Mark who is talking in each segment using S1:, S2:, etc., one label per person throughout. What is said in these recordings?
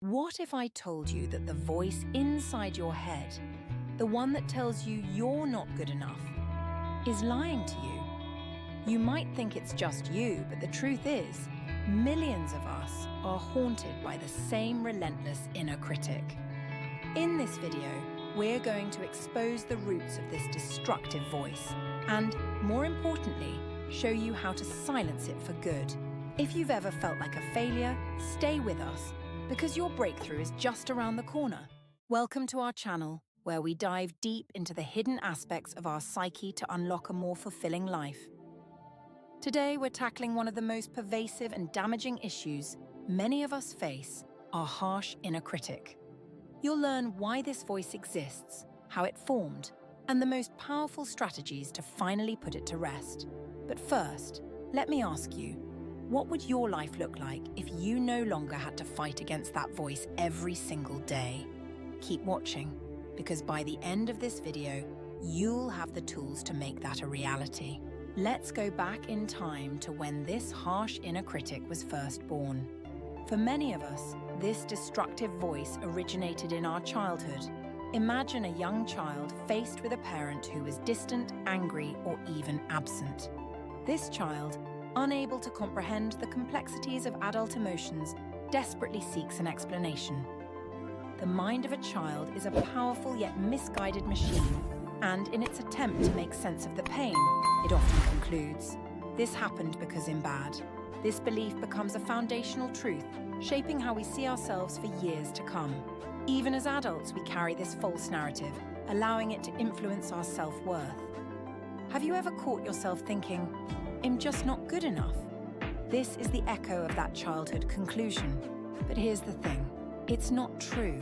S1: What if I told you that the voice inside your head, the one that tells you you're not good enough, is lying to you? You might think it's just you, but the truth is, millions of us are haunted by the same relentless inner critic. In this video, we're going to expose the roots of this destructive voice and, more importantly, show you how to silence it for good. If you've ever felt like a failure, stay with us, because your breakthrough is just around the corner. Welcome to our channel, where we dive deep into the hidden aspects of our psyche to unlock a more fulfilling life. Today, we're tackling one of the most pervasive and damaging issues many of us face, our harsh inner critic. You'll learn why this voice exists, how it formed, and the most powerful strategies to finally put it to rest. But first, let me ask you, what would your life look like if you no longer had to fight against that voice every single day? Keep watching, because by the end of this video, you'll have the tools to make that a reality. Let's go back in time to when this harsh inner critic was first born. For many of us, this destructive voice originated in our childhood. Imagine a young child faced with a parent who was distant, angry, or even absent. This child, unable to comprehend the complexities of adult emotions, desperately seeks an explanation. The mind of a child is a powerful yet misguided machine, and in its attempt to make sense of the pain, it often concludes, "This happened because I'm bad." This belief becomes a foundational truth, shaping how we see ourselves for years to come. Even as adults, we carry this false narrative, allowing it to influence our self-worth. Have you ever caught yourself thinking, "I'm just not good enough"? This is the echo of that childhood conclusion. But here's the thing, it's not true.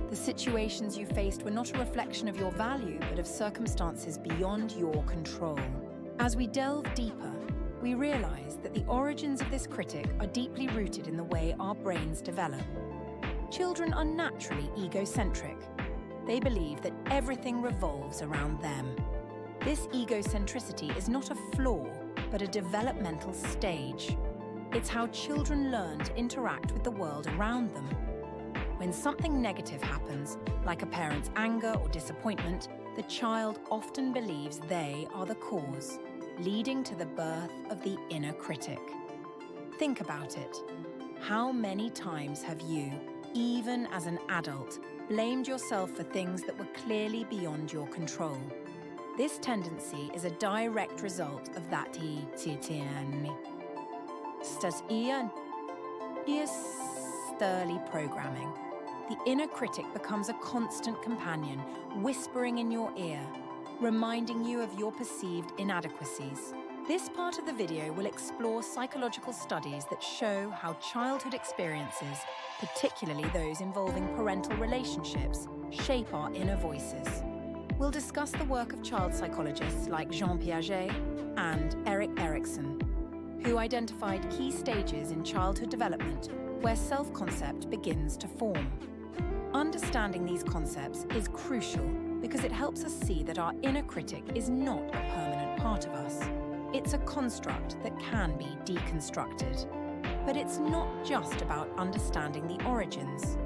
S1: The situations you faced were not a reflection of your value, but of circumstances beyond your control. As we delve deeper, we realize that the origins of this critic are deeply rooted in the way our brains develop. Children are naturally egocentric. They believe that everything revolves around them. This egocentricity is not a flaw, but a developmental stage. It's how children learn to interact with the world around them. When something negative happens, like a parent's anger or disappointment, the child often believes they are the cause, leading to the birth of the inner critic. Think about it. How many times have you, even as an adult, blamed yourself for things that were clearly beyond your control? This tendency is a direct result of that early programming. The inner critic becomes a constant companion, whispering in your ear, reminding you of your perceived inadequacies. This part of the video will explore psychological studies that show how childhood experiences, particularly those involving parental relationships, shape our inner voices. We'll discuss the work of child psychologists like Jean Piaget and Erik Erikson, who identified key stages in childhood development where self-concept begins to form. Understanding these concepts is crucial because it helps us see that our inner critic is not a permanent part of us. It's a construct that can be deconstructed. But it's not just about understanding the origins.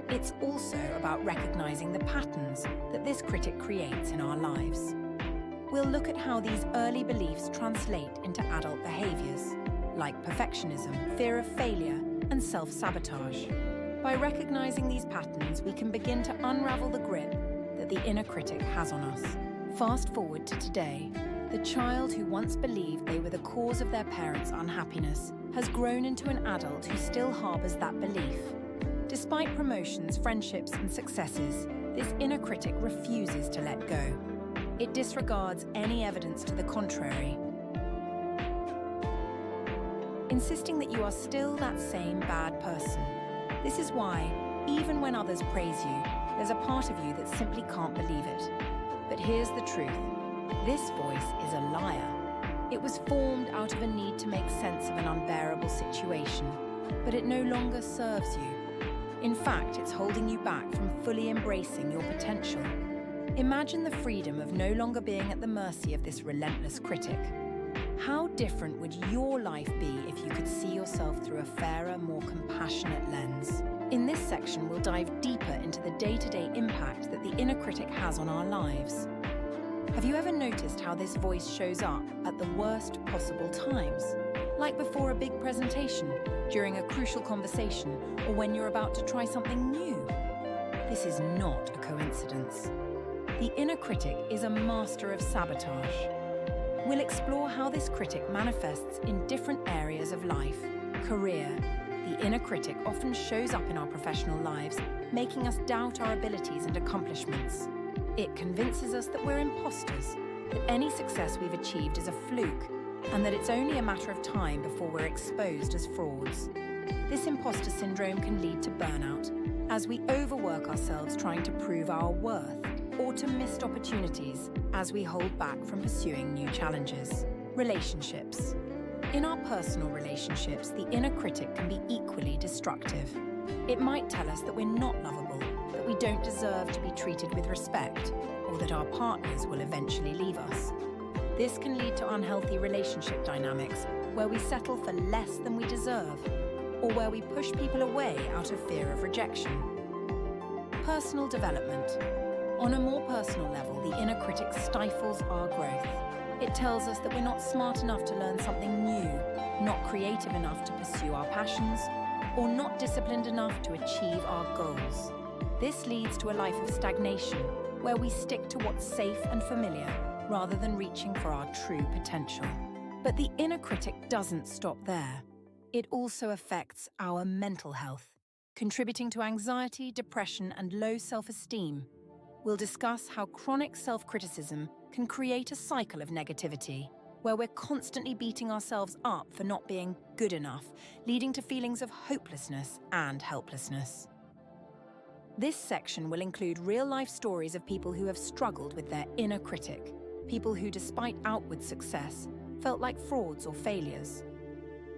S1: It's also about recognizing the patterns that this critic creates in our lives. We'll look at how these early beliefs translate into adult behaviors, like perfectionism, fear of failure, and self-sabotage. By recognizing these patterns, we can begin to unravel the grip that the inner critic has on us. Fast forward to today. The child who once believed they were the cause of their parents' unhappiness has grown into an adult who still harbors that belief. Despite promotions, friendships, and successes, this inner critic refuses to let go. It disregards any evidence to the contrary, insisting that you are still that same bad person. This is why, even when others praise you, there's a part of you that simply can't believe it. But here's the truth. This voice is a liar. It was formed out of a need to make sense of an unbearable situation, but it no longer serves you. In fact, it's holding you back from fully embracing your potential. Imagine the freedom of no longer being at the mercy of this relentless critic. How different would your life be if you could see yourself through a fairer, more compassionate lens? In this section, we'll dive deeper into the day-to-day impact that the inner critic has on our lives. Have you ever noticed how this voice shows up at the worst possible times? Like before a big presentation, during a crucial conversation, or when you're about to try something new? This is not a coincidence. The inner critic is a master of sabotage. We'll explore how this critic manifests in different areas of life. Career. The inner critic often shows up in our professional lives, making us doubt our abilities and accomplishments. It convinces us that we're imposters, that any success we've achieved is a fluke, and that it's only a matter of time before we're exposed as frauds. This imposter syndrome can lead to burnout, as we overwork ourselves trying to prove our worth, or to missed opportunities as we hold back from pursuing new challenges. Relationships. In our personal relationships, the inner critic can be equally destructive. It might tell us that we're not lovable, that we don't deserve to be treated with respect, or that our partners will eventually leave us. This can lead to unhealthy relationship dynamics, where we settle for less than we deserve, or where we push people away out of fear of rejection. Personal development. On a more personal level, the inner critic stifles our growth. It tells us that we're not smart enough to learn something new, not creative enough to pursue our passions, or not disciplined enough to achieve our goals. This leads to a life of stagnation, where we stick to what's safe and familiar, rather than reaching for our true potential. But the inner critic doesn't stop there. It also affects our mental health, contributing to anxiety, depression, and low self-esteem. We'll discuss how chronic self-criticism can create a cycle of negativity, where we're constantly beating ourselves up for not being good enough, leading to feelings of hopelessness and helplessness. This section will include real-life stories of people who have struggled with their inner critic, people who, despite outward success, felt like frauds or failures.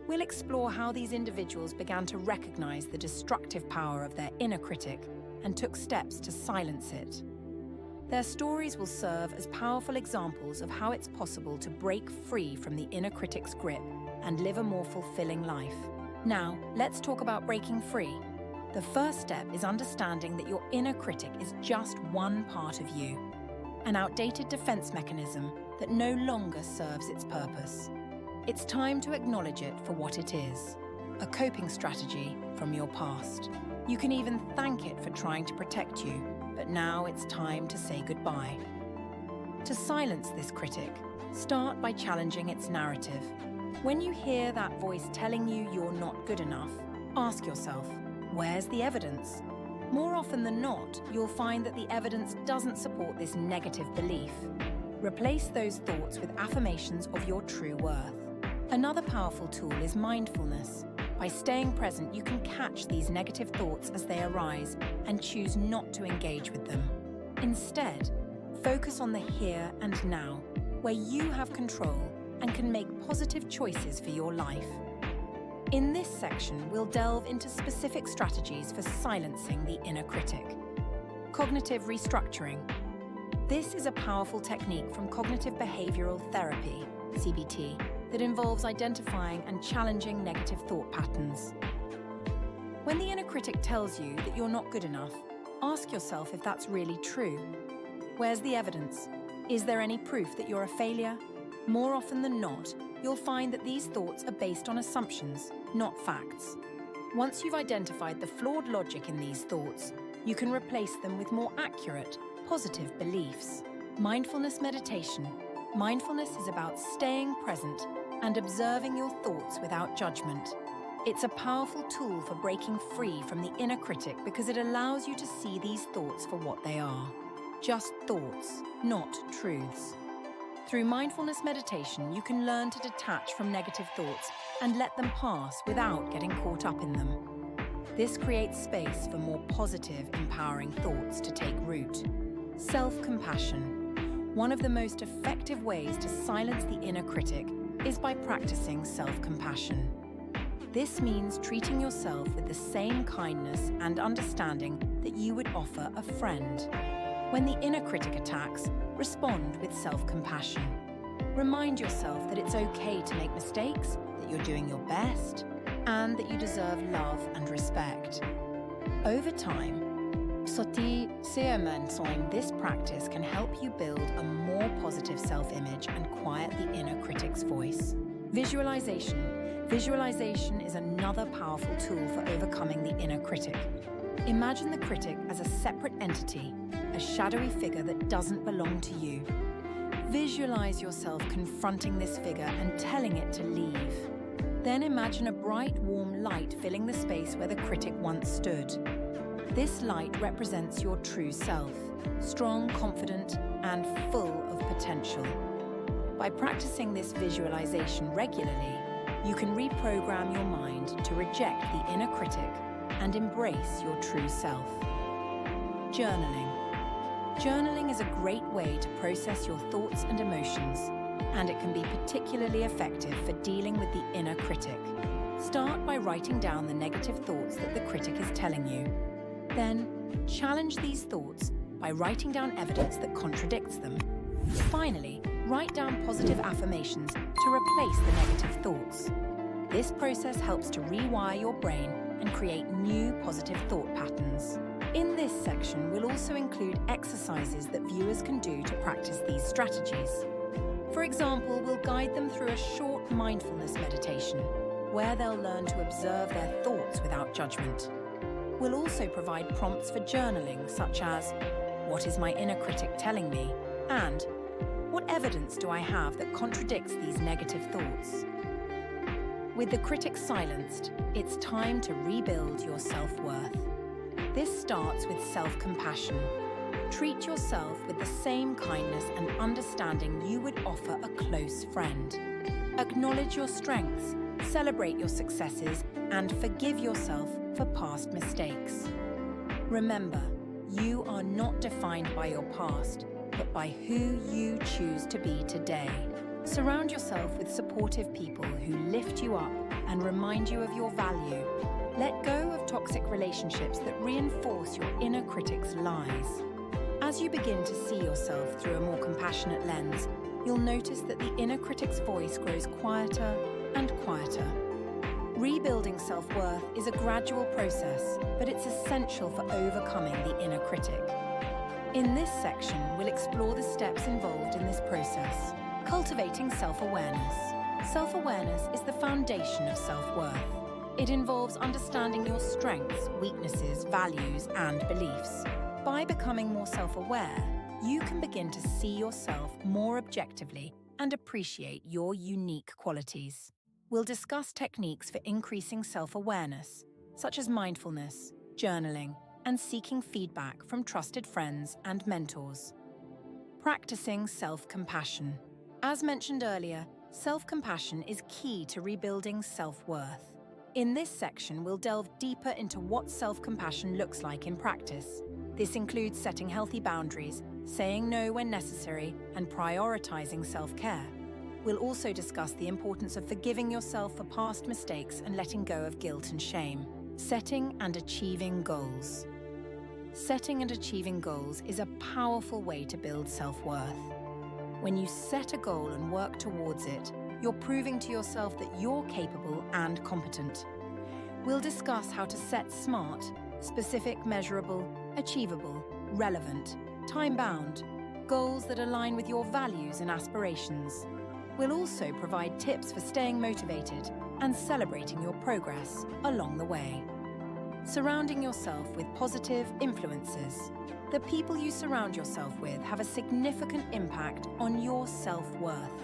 S1: We'll explore how these individuals began to recognize the destructive power of their inner critic and took steps to silence it. Their stories will serve as powerful examples of how it's possible to break free from the inner critic's grip and live a more fulfilling life. Now, let's talk about breaking free. The first step is understanding that your inner critic is just one part of you, an outdated defense mechanism that no longer serves its purpose. It's time to acknowledge it for what it is, a coping strategy from your past. You can even thank it for trying to protect you, but now it's time to say goodbye. To silence this critic, start by challenging its narrative. When you hear that voice telling you you're not good enough, ask yourself, where's the evidence? More often than not, you'll find that the evidence doesn't support this negative belief. Replace those thoughts with affirmations of your true worth. Another powerful tool is mindfulness. By staying present, you can catch these negative thoughts as they arise and choose not to engage with them. Instead, focus on the here and now, where you have control and can make positive choices for your life. In this section, we'll delve into specific strategies for silencing the inner critic. Cognitive restructuring. This is a powerful technique from cognitive behavioral therapy, CBT, that involves identifying and challenging negative thought patterns. When the inner critic tells you that you're not good enough, ask yourself if that's really true. Where's the evidence? Is there any proof that you're a failure? More often than not, you'll find that these thoughts are based on assumptions, not facts. Once you've identified the flawed logic in these thoughts, you can replace them with more accurate, positive beliefs. Mindfulness meditation. Mindfulness is about staying present and observing your thoughts without judgment. It's a powerful tool for breaking free from the inner critic because it allows you to see these thoughts for what they are. Just thoughts, not truths. Through mindfulness meditation, you can learn to detach from negative thoughts and let them pass without getting caught up in them. This creates space for more positive, empowering thoughts to take root. Self-compassion. One of the most effective ways to silence the inner critic is by practicing self-compassion. This means treating yourself with the same kindness and understanding that you would offer a friend. When the inner critic attacks, respond with self-compassion. Remind yourself that it's okay to make mistakes, that you're doing your best, and that you deserve love and respect. Over time, this practice can help you build a more positive self-image and quiet the inner critic's voice. Visualization. Visualization is another powerful tool for overcoming the inner critic. Imagine the critic as a separate entity, a shadowy figure that doesn't belong to you. Visualize yourself confronting this figure and telling it to leave. Then imagine a bright, warm light filling the space where the critic once stood. This light represents your true self, strong, confident, and full of potential. By practicing this visualization regularly, you can reprogram your mind to reject the inner critic and embrace your true self. Journaling. Journaling is a great way to process your thoughts and emotions, and it can be particularly effective for dealing with the inner critic. Start by writing down the negative thoughts that the critic is telling you. Then, challenge these thoughts by writing down evidence that contradicts them. Finally, write down positive affirmations to replace the negative thoughts. This process helps to rewire your brain and create new positive thought patterns. In this section, we'll also include exercises that viewers can do to practice these strategies. For example, we'll guide them through a short mindfulness meditation, where they'll learn to observe their thoughts without judgment. We'll also provide prompts for journaling, such as, "What is my inner critic telling me?" and "What evidence do I have that contradicts these negative thoughts?" With the critic silenced, it's time to rebuild your self-worth. This starts with self-compassion. Treat yourself with the same kindness and understanding you would offer a close friend. Acknowledge your strengths, celebrate your successes, and forgive yourself for past mistakes. Remember, you are not defined by your past, but by who you choose to be today. Surround yourself with supportive people who lift you up and remind you of your value. Let go of toxic relationships that reinforce your inner critic's lies. As you begin to see yourself through a more compassionate lens, you'll notice that the inner critic's voice grows quieter and quieter. Rebuilding self-worth is a gradual process, but it's essential for overcoming the inner critic. In this section, we'll explore the steps involved in this process. Cultivating self-awareness. Self-awareness is the foundation of self-worth. It involves understanding your strengths, weaknesses, values, and beliefs. By becoming more self-aware, you can begin to see yourself more objectively and appreciate your unique qualities. We'll discuss techniques for increasing self-awareness, such as mindfulness, journaling, and seeking feedback from trusted friends and mentors. Practicing self-compassion. As mentioned earlier, self-compassion is key to rebuilding self-worth. In this section, we'll delve deeper into what self-compassion looks like in practice. This includes setting healthy boundaries, saying no when necessary, and prioritizing self-care. We'll also discuss the importance of forgiving yourself for past mistakes and letting go of guilt and shame. Setting and achieving goals. Setting and achieving goals is a powerful way to build self-worth. When you set a goal and work towards it, you're proving to yourself that you're capable and competent. We'll discuss how to set SMART, specific, measurable, achievable, relevant, time-bound, goals that align with your values and aspirations. We'll also provide tips for staying motivated and celebrating your progress along the way. Surrounding yourself with positive influences. The people you surround yourself with have a significant impact on your self-worth.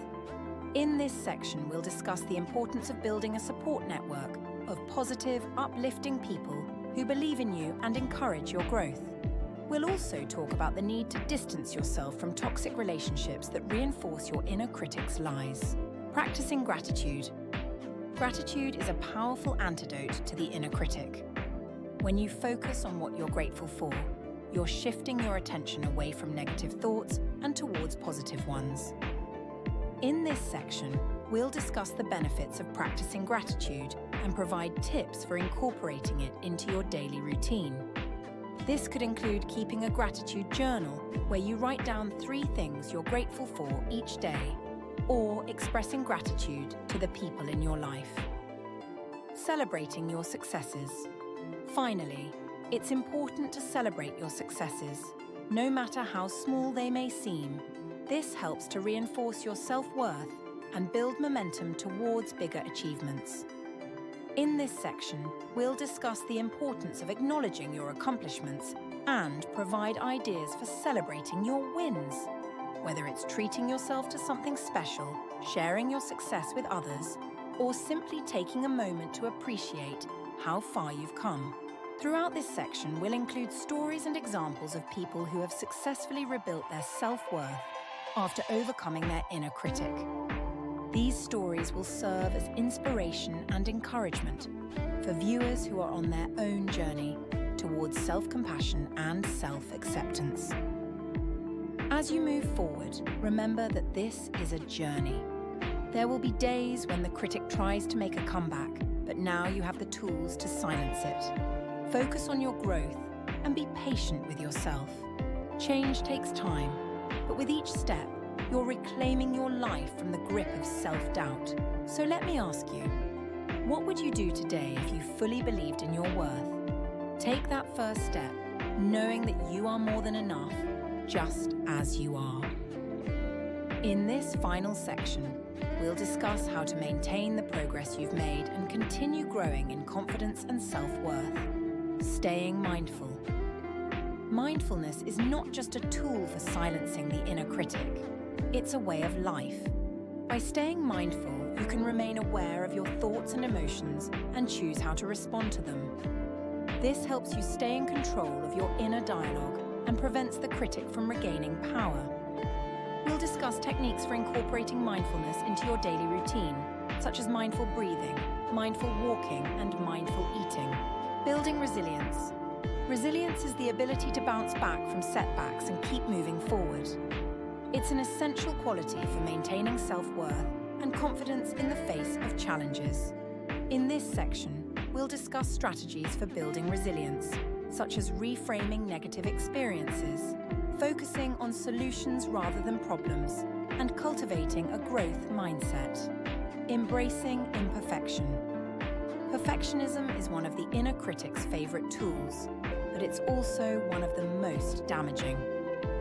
S1: In this section, we'll discuss the importance of building a support network of positive, uplifting people who believe in you and encourage your growth. We'll also talk about the need to distance yourself from toxic relationships that reinforce your inner critic's lies. Practicing gratitude. Gratitude is a powerful antidote to the inner critic. When you focus on what you're grateful for, you're shifting your attention away from negative thoughts and towards positive ones. In this section, we'll discuss the benefits of practicing gratitude and provide tips for incorporating it into your daily routine. This could include keeping a gratitude journal where you write down 3 things you're grateful for each day, or expressing gratitude to the people in your life. Celebrating your successes. Finally, It's important to celebrate your successes, no matter how small they may seem. This helps to reinforce your self-worth and build momentum towards bigger achievements. In this section, we'll discuss the importance of acknowledging your accomplishments and provide ideas for celebrating your wins. Whether it's treating yourself to something special, sharing your success with others, or simply taking a moment to appreciate how far you've come. Throughout this section, we'll include stories and examples of people who have successfully rebuilt their self-worth after overcoming their inner critic. These stories will serve as inspiration and encouragement for viewers who are on their own journey towards self-compassion and self-acceptance. As you move forward, remember that this is a journey. There will be days when the critic tries to make a comeback, but now you have the tools to silence it. Focus on your growth and be patient with yourself. Change takes time, but with each step, you're reclaiming your life from the grip of self-doubt. So let me ask you, what would you do today if you fully believed in your worth? Take that first step, knowing that you are more than enough, just as you are. In this final section, we'll discuss how to maintain the progress you've made and continue growing in confidence and self-worth. Staying mindful. Mindfulness is not just a tool for silencing the inner critic. It's a way of life. By staying mindful, you can remain aware of your thoughts and emotions and choose how to respond to them. This helps you stay in control of your inner dialogue and prevents the critic from regaining power. We'll discuss techniques for incorporating mindfulness into your daily routine, such as mindful breathing, mindful walking, and mindful eating. Building resilience. Resilience is the ability to bounce back from setbacks and keep moving forward. It's an essential quality for maintaining self-worth and confidence in the face of challenges. In this section, we'll discuss strategies for building resilience, such as reframing negative experiences, focusing on solutions rather than problems, and cultivating a growth mindset. Embracing imperfection. Perfectionism is one of the inner critic's favorite tools, but it's also one of the most damaging.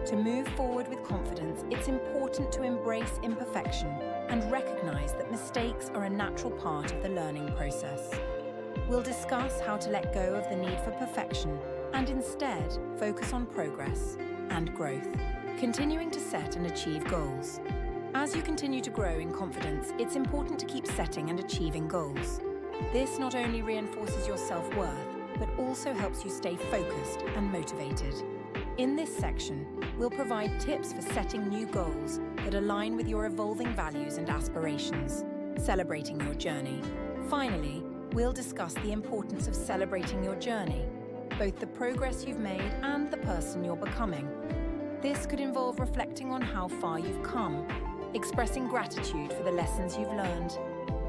S1: To move forward with confidence, it's important to embrace imperfection and recognize that mistakes are a natural part of the learning process. We'll discuss how to let go of the need for perfection and instead focus on progress and growth, continuing to set and achieve goals. As you continue to grow in confidence, it's important to keep setting and achieving goals. This not only reinforces your self-worth, but also helps you stay focused and motivated. In this section, we'll provide tips for setting new goals that align with your evolving values and aspirations, celebrating your journey. Finally, we'll discuss the importance of celebrating your journey, both the progress you've made and the person you're becoming. This could involve reflecting on how far you've come, expressing gratitude for the lessons you've learned,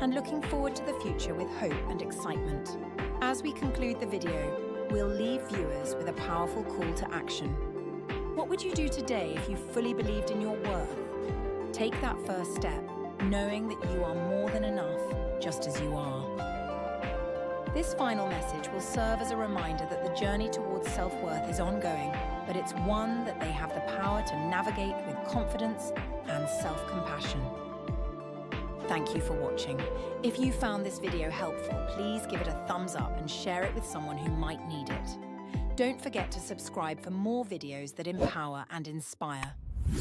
S1: and looking forward to the future with hope and excitement. As we conclude the video, we'll leave viewers with a powerful call to action. What would you do today if you fully believed in your worth? Take that first step, knowing that you are more than enough, just as you are. This final message will serve as a reminder that the journey towards self-worth is ongoing, but it's one that they have the power to navigate with confidence and self-compassion. Thank you for watching. If you found this video helpful, please give it a thumbs up and share it with someone who might need it. Don't forget to subscribe for more videos that empower and inspire.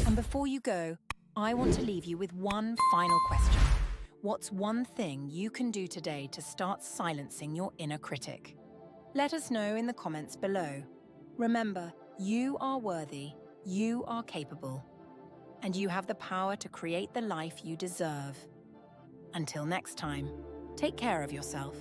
S1: And before you go, I want to leave you with one final question. What's one thing you can do today to start silencing your inner critic? Let us know in the comments below. Remember, you are worthy, you are capable, and you have the power to create the life you deserve. Until next time, take care of yourself.